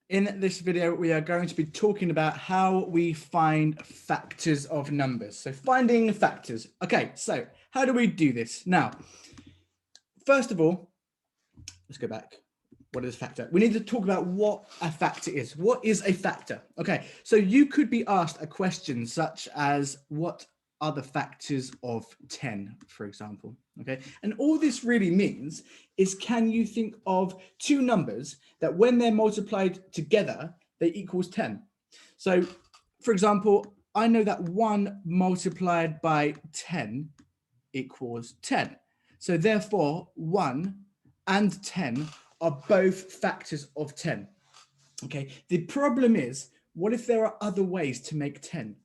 In this video, we are going to be talking about how we find factors of numbers. So finding factors. Okay, so how do we do this? Now, first of all, let's go back. What is a factor? We need to talk about what a factor is. What is a factor? Okay, so you could be asked a question such as, what are the factors of 10, for example? Okay, and all this really means is, can you think of two numbers that when they're multiplied together, they equals 10? So, for example, I know that 1 multiplied by 10 equals 10. So therefore, 1 and 10 are both factors of 10. Okay, the problem is, what if there are other ways to make 10?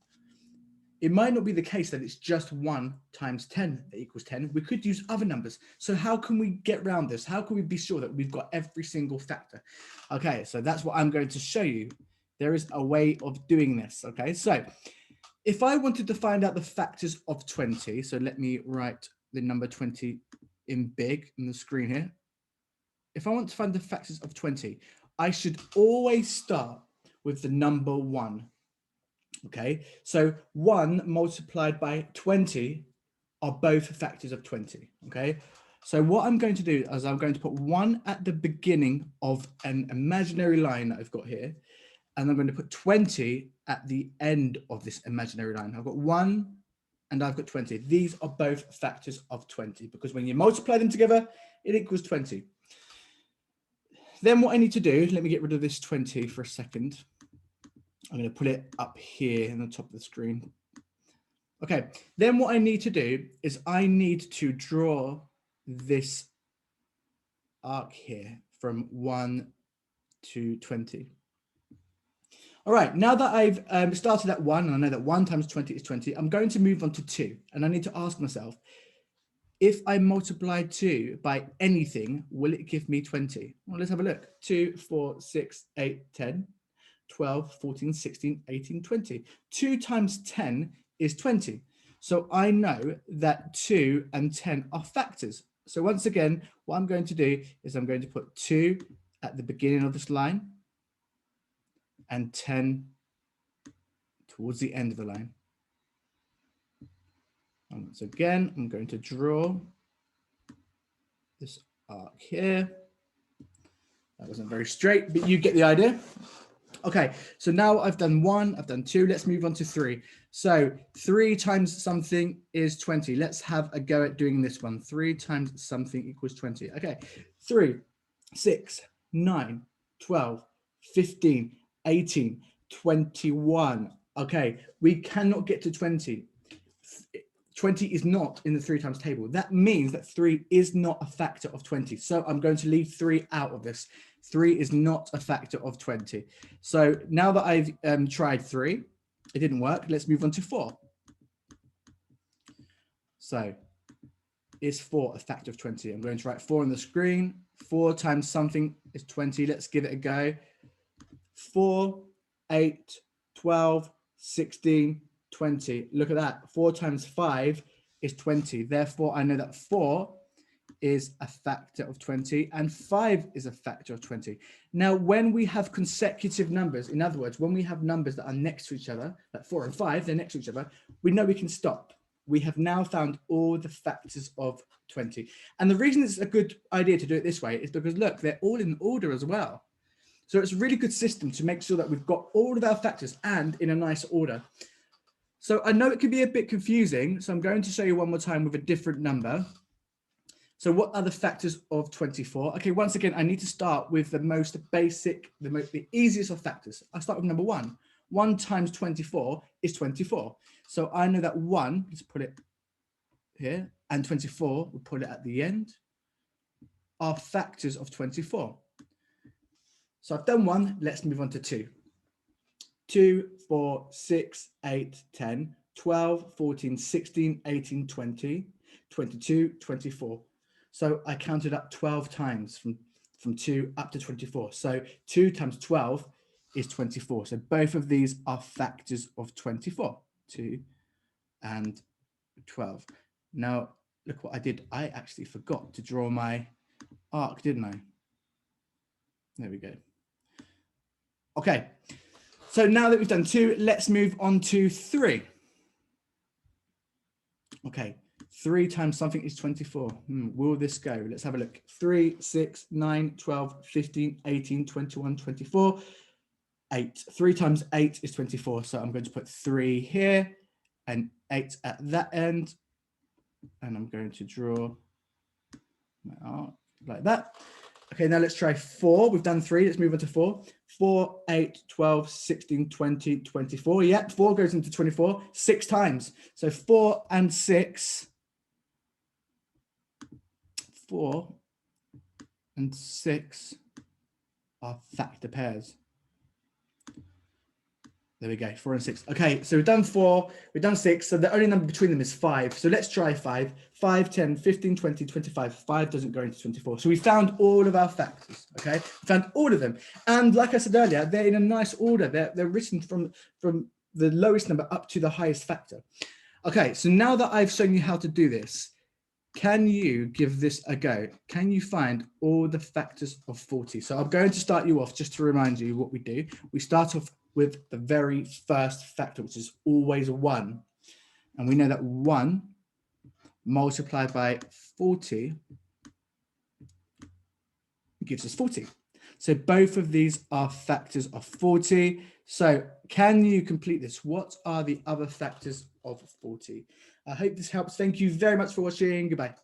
It might not be the case that it's just 1 times 10 that equals 10. We could use other numbers. So how can we get around this? How can we be sure that we've got every single factor? Okay, so that's what I'm going to show you. There is a way of doing this. Okay, so if I wanted to find out the factors of 20, so let me write the number 20 in big on the screen here. If I want to find the factors of 20, I should always start with the number 1. Okay, so 1 multiplied by 20 are both factors of 20. Okay, so what I'm going to do is I'm going to put 1 at the beginning of an imaginary line that I've got here, and I'm going to put 20 at the end of this imaginary line. I've got 1 and I've got 20. These are both factors of 20 because when you multiply them together, it equals 20. Then what I need to do, let me get rid of this 20 for a second. I'm going to put it up here in the top of the screen. Okay, then what I need to do is I need to draw this arc here from 1 to 20. All right, now that I've started at 1, and I know that 1 times 20 is 20, I'm going to move on to 2. And I need to ask myself, if I multiply 2 by anything, will it give me 20? Well, let's have a look. 2, 4, 6, 8, 10, 12, 14, 16, 18, 20. 2 times 10 is 20. So I know that 2 and 10 are factors. So once again, what I'm going to do is I'm going to put 2 at the beginning of this line and 10 towards the end of the line. And once again, I'm going to draw this arc here. That wasn't very straight, but you get the idea. Okay, so now I've done 1, I've done 2, let's move on to 3. So 3 times something is 20. Let's have a go at doing this one. 3 times something equals 20. Okay, 3, 6, 9, 12, 15, 18, 21. Okay, we cannot get to 20. 20 is not in the 3 times table. That means that 3 is not a factor of 20. So I'm going to leave 3 out of this. 3 is not a factor of 20. So now that I've tried 3, it didn't work. Let's move on to 4. So is 4 a factor of 20? I'm going to write 4 on the screen. 4 times something is 20. Let's give it a go. 4, 8, 12, 16, 20. Look at that. 4 times 5 is 20. Therefore, I know that 4 is a factor of 20 and 5 is a factor of 20. Now, when we have consecutive numbers, in other words, when we have numbers that are next to each other, like 4 and 5, they're next to each other, we know we can stop. We have now found all the factors of 20. And the reason it's a good idea to do it this way is because, look, they're all in order as well. So it's a really good system to make sure that we've got all of our factors and in a nice order. So I know it can be a bit confusing, so I'm going to show you one more time with a different number. So what are the factors of 24? Okay, once again, I need to start with the most basic, the easiest of factors. I start with number 1. 1 times 24 is 24. So I know that 1, let's put it here, and 24, we'll put it at the end, are factors of 24. So I've done 1, let's move on to 2. 2, 4, 6, 8, 10, 12, 14, 16, 18, 20, 22, 24. So I counted up 12 times from 2 up to 24. So 2 times 12 is 24. So both of these are factors of 24, 2 and 12. Now, look what I did. I actually forgot to draw my arc, didn't I? There we go. Okay, so now that we've done 2, let's move on to 3. Okay, 3 times something is 24. Will this go? Let's have a look. 3, 6, 9, 12, 15, 18, 21, 24, 8. 3 times 8 is 24. So I'm going to put 3 here and 8 at that end. And I'm going to draw my arc like that. Okay, now let's try 4. We've done 3. Let's move on to 4. 4, 8, 12, 16, 20, 24. Yeah, 4 goes into 24 6 times. So 4 and 6. 4 and 6 are factor pairs. There we go, 4 and 6. Okay, so we've done 4, we've done 6, so the only number between them is 5. So let's try 5. 5, 10, 15, 20, 25. 5 doesn't go into 24. So we found all of our factors, okay? We found all of them. And like I said earlier, they're in a nice order. They're written from the lowest number up to the highest factor. Okay, so now that I've shown you how to do this, can you give this a go? Can you find all the factors of 40? So I'm going to start you off just to remind you what we do. We start off with the very first factor, which is always 1. And we know that 1 multiplied by 40 gives us 40. So both of these are factors of 40. So can you complete this? What are the other factors of 40? I hope this helps. Thank you very much for watching. Goodbye.